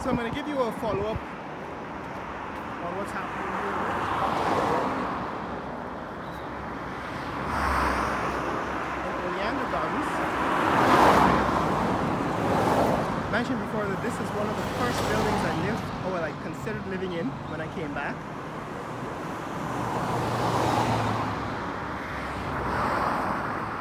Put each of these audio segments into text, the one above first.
So I'm going to give you a follow-up on what's happening here in Oleander Gardens. I mentioned before that this is one of the first buildings I lived, or well, I considered living in when I came back.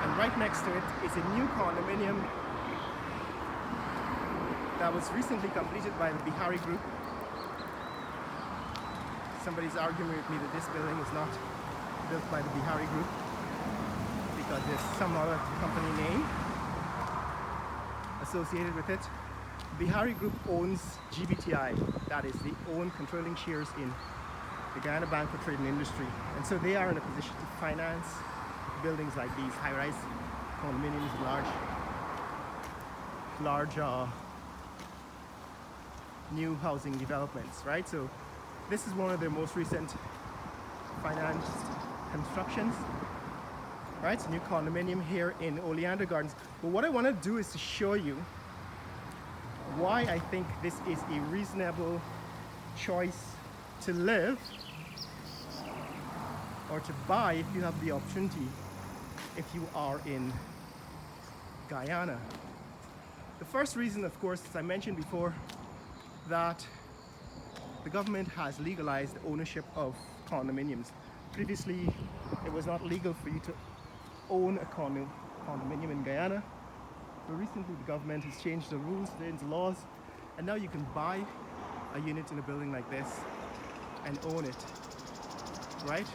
And right next to it is a new condominium that was recently completed by the Bihari Group. Somebody's arguing with me that this building is not built by the Bihari Group because there's some other company name associated with it. Bihari Group owns GBTI, that is, they own controlling shares in the Guyana Bank for Trade and Industry, and so they are in a position to finance buildings like these, high-rise condominiums, large new housing developments, right? So this is one of their most recent financed constructions, right? It's a new condominium here in Oleander Gardens. But what I want to do is to show you why I think this is a reasonable choice to live or to buy if you have the opportunity, if you are in Guyana. The first reason, of course, as I mentioned before, that the government has legalized the ownership of condominiums. Previously, it was not legal for you to own a condominium in Guyana, but recently the government has changed the rules, changed the laws, and now you can buy a unit in a building like this and own it, right?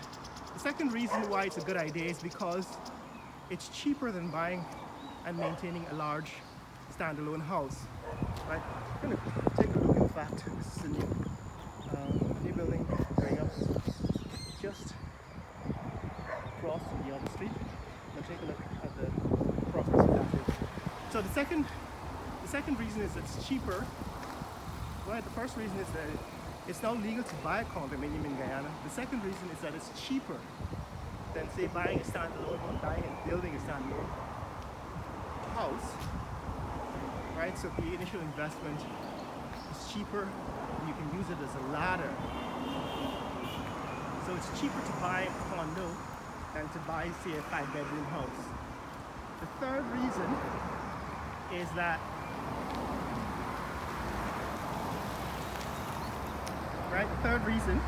The second reason why it's a good idea is because it's cheaper than buying and maintaining a large standalone house, right? I'm going to take a look. In fact, this is a new building going up just across from the other street. Now take a look at the progress of that building. So the second reason is it's cheaper. Right, the first reason is that it's now legal to buy a condominium in Guyana. The second reason is that it's cheaper than, say, buying a standalone or buying and building a standalone house. Right, so the initial investment is cheaper, and you can use it as a ladder. So it's cheaper to buy a condo than to buy, say, a 5-bedroom house. The third reason is that the third reason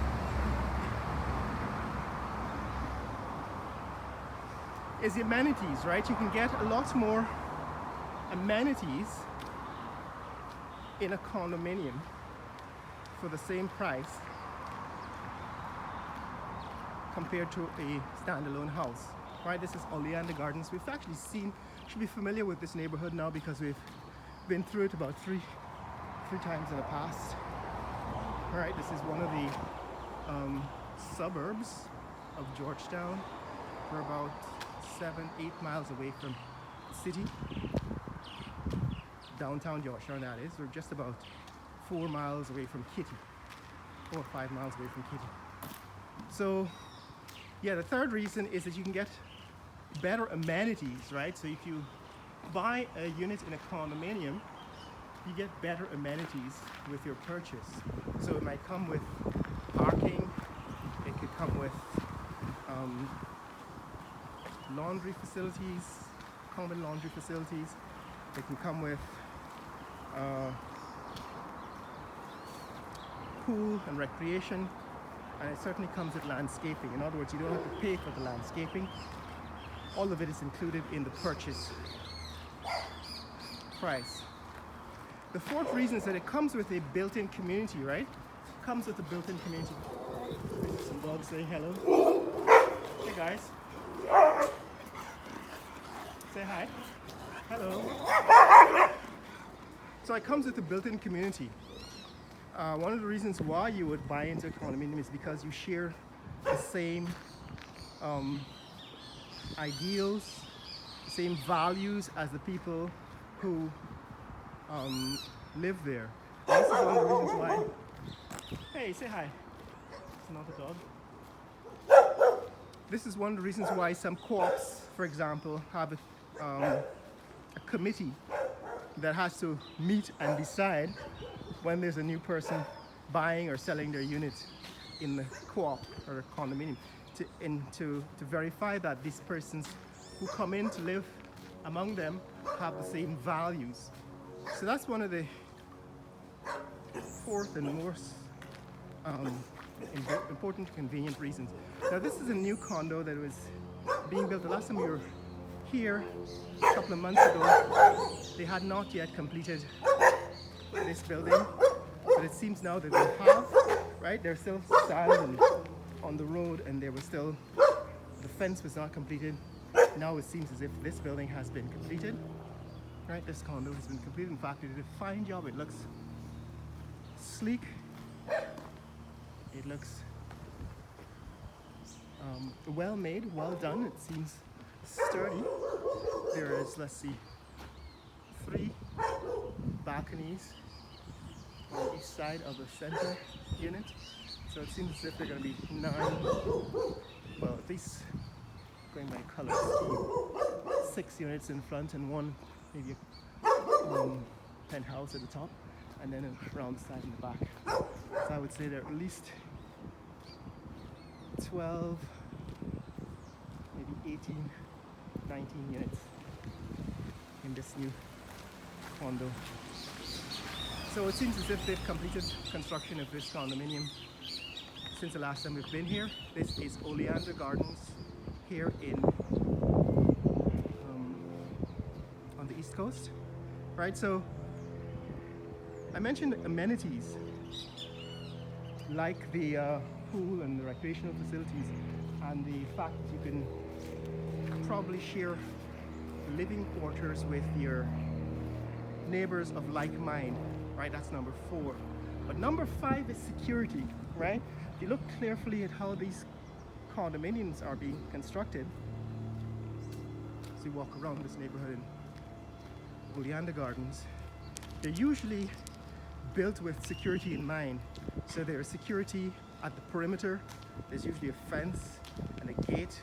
is the amenities, right? You can get a lot more amenities in a condominium for the same price compared to a standalone house, right? This is Oleander Gardens. We've actually should be familiar with this neighborhood now because we've been through it about three times in the past. All right, this is one of the suburbs of Georgetown. We're about 7-8 miles away from the city. Downtown Georgetown, that is. We're just about 4 miles away from Kitty, 4 or 5 miles away from Kitty. So yeah, the third reason is that you can get better amenities, right? So if you buy a unit in a condominium, you get better amenities with your purchase. So it might come with parking, it could come with laundry facilities, common laundry facilities. It can come with pool and recreation, and it certainly comes with landscaping. In other words, you don't have to pay for the landscaping. All of it is included in the purchase price. The fourth reason is that it comes with a built-in community, right? It comes with a built-in community. Some dogs saying hello. Hey guys. Say hi. Hello. So it comes with a built-in community. One of the reasons why you would buy into a condominium is because you share the same ideals, the same values as the people who live there. And this is one of the reasons why. Hey, say hi. It's another dog. This is one of the reasons why some co-ops, for example, have a committee that has to meet and decide when there's a new person buying or selling their unit in the co-op or a condominium to verify that these persons who come in to live among them have the same values. So that's one of the fourth and most important, convenient reasons. Now this is a new condo that was being built. The last time we were here, a couple of months ago, they had not yet completed this building, but it seems now that they have, right? There's still sand on the road, and there was still, the fence was not completed. Now it seems as if this building has been completed, right? This condo has been completed. In fact, they did a fine job. It looks sleek. It looks well made, well done. It seems sturdy. There is, let's see, 3 balconies on each side of the center unit. So it seems as if they're going to be 9, well, at least going by color scheme, 6 units in front and 1 maybe penthouse at the top, and then around the side and the back. So I would say there are at least 12, maybe 18, 19 units in this new condo. So it seems as if they've completed construction of this condominium since the last time we've been here. This is Oleander Gardens here on the East Coast, right? So I mentioned amenities like the pool and the recreational facilities, and the fact that you can probably share living quarters with your neighbors of like mind, right? That's number 4. But number 5 is security, right? If you look carefully at how these condominiums are being constructed, as you walk around this neighborhood in Oleander Gardens, they're usually built with security in mind. So there's security at the perimeter. There's usually a fence and a gate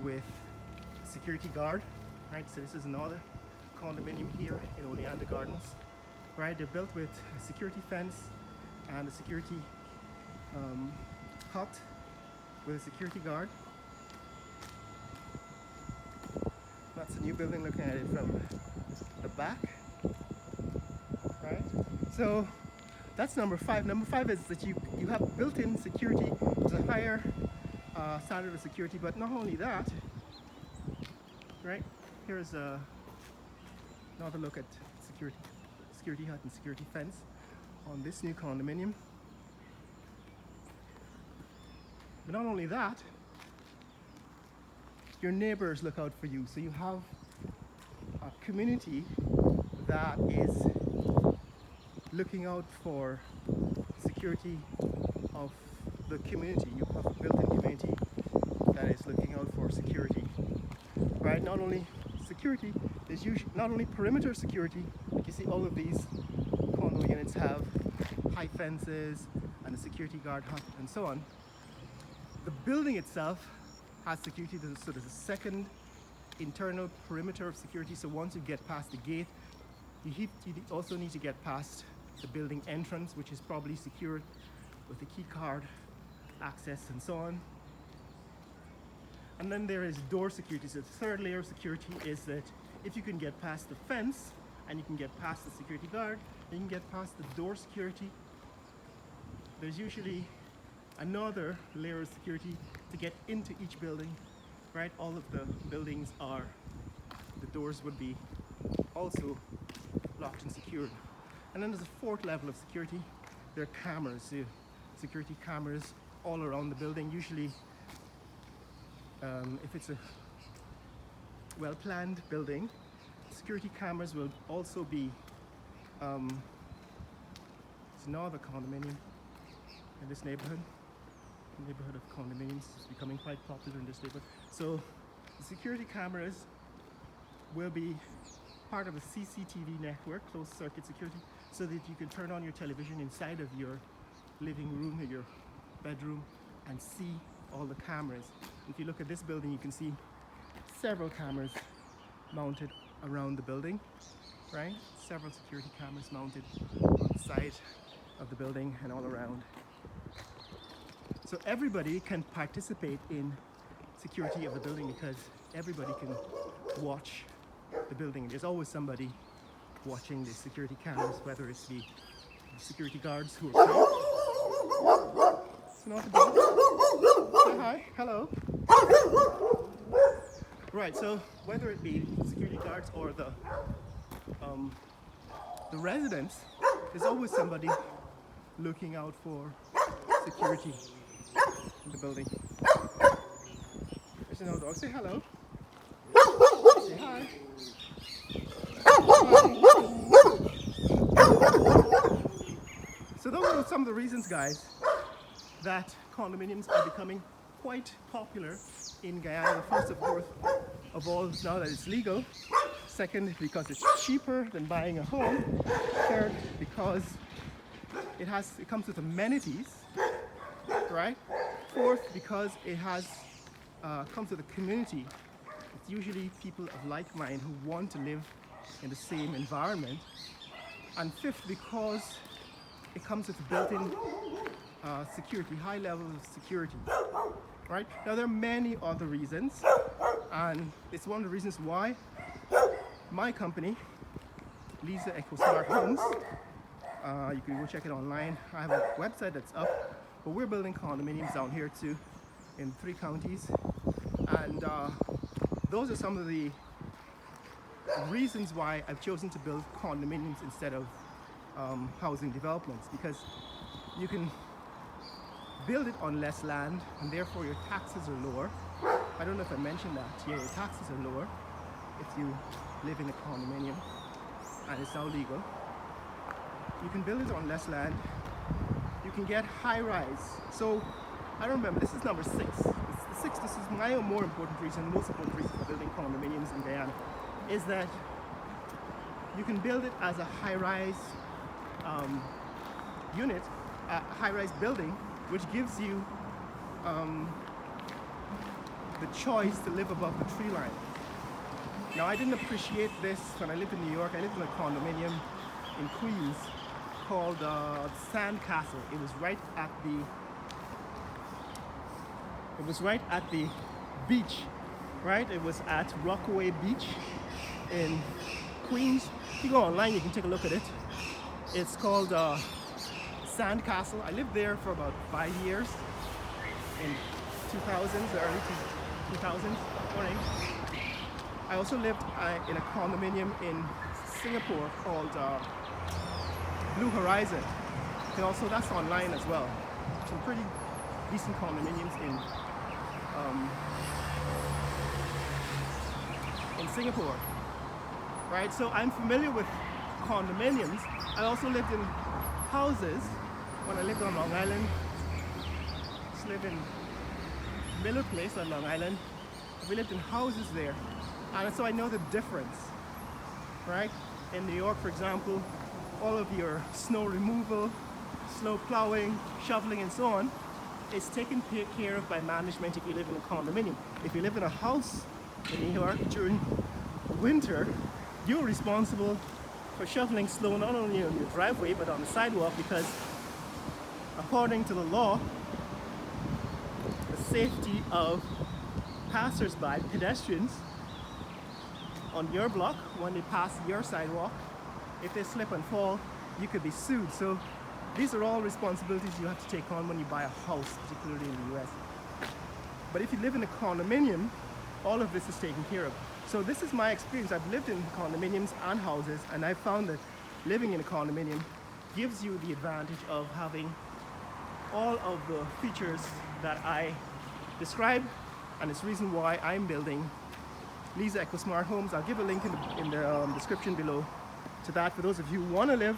with a security guard, right? So this is another condominium here in Oleander Gardens, right? They're built with a security fence and a security hut with a security guard. That's a new building looking at it from the back, right? So that's number 5. Number 5 is that you have built-in security. It's a higher standard of security, but not only that, right? Here's another look at security hut and security fence on this new condominium. But not only that, your neighbors look out for you. So you have a community that is looking out for security of the community. You have a built-in community that is looking out for security, right? Not only security, there's usually not only perimeter security, like you see all of these condo units have high fences and a security guard hut and so on. The building itself has security, so there's a second internal perimeter of security. So once you get past the gate, you also need to get past the building entrance, which is probably secured with a key card access and so on. And then there is door security. So the third layer of security is that if you can get past the fence and you can get past the security guard, and you can get past the door security, there's usually another layer of security to get into each building, right? All of the buildings are, the doors would be also locked and secured. And then there's a 4th level of security. There are cameras, security cameras all around the building. Usually, if it's a well-planned building, security cameras will also be, it's another condominium in this neighborhood. The neighborhood of condominiums is becoming quite popular in this neighborhood. So the security cameras will be part of a CCTV network, closed circuit security, so that you can turn on your television inside of your living room or your bedroom and see all the cameras. If you look at this building, you can see several cameras mounted around the building, right? Several security cameras mounted on the side of the building and all around. So everybody can participate in security of the building because everybody can watch the building. There's always somebody watching the security cameras, whether it's the security guards who are trained. So not the dog. Say hi, hello. Right, so whether it be security guards or the residents, there's always somebody looking out for security in the building. There's another dog. Say hello. Say hi. So those are some of the reasons, guys, that condominiums are becoming quite popular in Guyana. The first, of course, of all, now that it's legal. Second, because it's cheaper than buying a home. Third, because it comes with amenities, right? Fourth, because it comes with a community. It's usually people of like mind who want to live in the same environment. And fifth, because it comes with built-in security, high levels of security, right? Now there are many other reasons, and it's one of the reasons why my company, Lisa Echo Smart Homes, you can go check it online. I have a website that's up, but we're building condominiums down here too, in 3 counties, and those are some of the reasons why I've chosen to build condominiums instead of housing developments, because you can build it on less land and therefore your taxes are lower. I don't know if I mentioned that. Yeah, your taxes are lower if you live in a condominium and it's now legal. You can build it on less land. You can get high rise. So I don't remember, this is number 6. This is my more important reason, most important reason for building condominiums in Guyana, is that you can build it as a high-rise unit, a high-rise building, which gives you the choice to live above the tree line. Now, I didn't appreciate this when I lived in New York. I lived in a condominium in Queens called Sand Castle. It was right at the beach, right? It was at Rockaway Beach in Queens. If you go online, you can take a look at it. It's called Sand Castle. I lived there for about 5 years in 2000s, the early 2000s. Morning. I also lived in a condominium in Singapore called Blue Horizon. And also that's online as well. Some pretty decent condominiums in Singapore, right? So I'm familiar with condominiums. I also lived in houses when I lived on Long Island. Just lived in Miller Place on Long Island. We lived in houses there, and so I know the difference, right? In New York, for example, all of your snow removal, snow plowing, shoveling, and so on is taken care of by management if you live in a condominium. If you live in a house in New York during winter, you're responsible for shoveling snow not only on your driveway but on the sidewalk, because according to the law, the safety of passers-by, pedestrians on your block when they pass your sidewalk, if they slip and fall, you could be sued. So these are all responsibilities you have to take on when you buy a house, particularly in the US. But if you live in a condominium, all of this is taken care of. So this is my experience. I've lived in condominiums and houses, and I've found that living in a condominium gives you the advantage of having all of the features that I described, and it's the reason why I'm building Lisa Echo Smart Homes. I'll give a link in the description below to that for those of you who want to live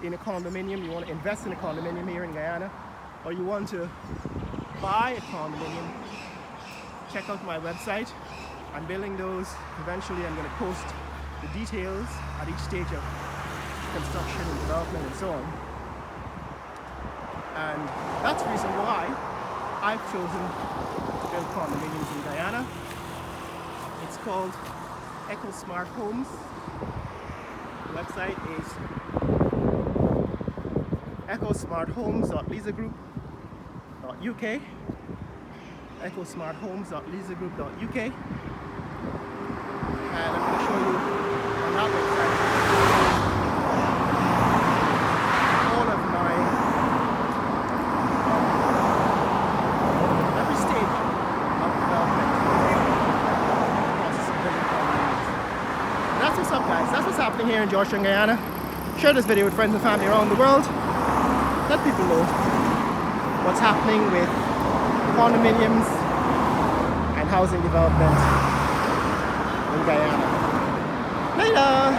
in a condominium, you want to invest in a condominium here in Guyana, or you want to buy a condominium. Check out my website. I'm building those. Eventually I'm going to post the details at each stage of construction and development and so on. And that's the reason why I've chosen to build condominiums in Guyana. It's called Echo Smart Homes. website is ecosmarthomes.lisagroup.uk, ecosmarthomes.lisagroup.uk, and I'm going to show you on that website all of my every stage of development process of building condominiums. That's what's up, guys. That's what's happening here in Georgetown, Guyana. Share this video with friends and family around the world. Let people know what's happening with condominiums and housing development in Guyana. Later!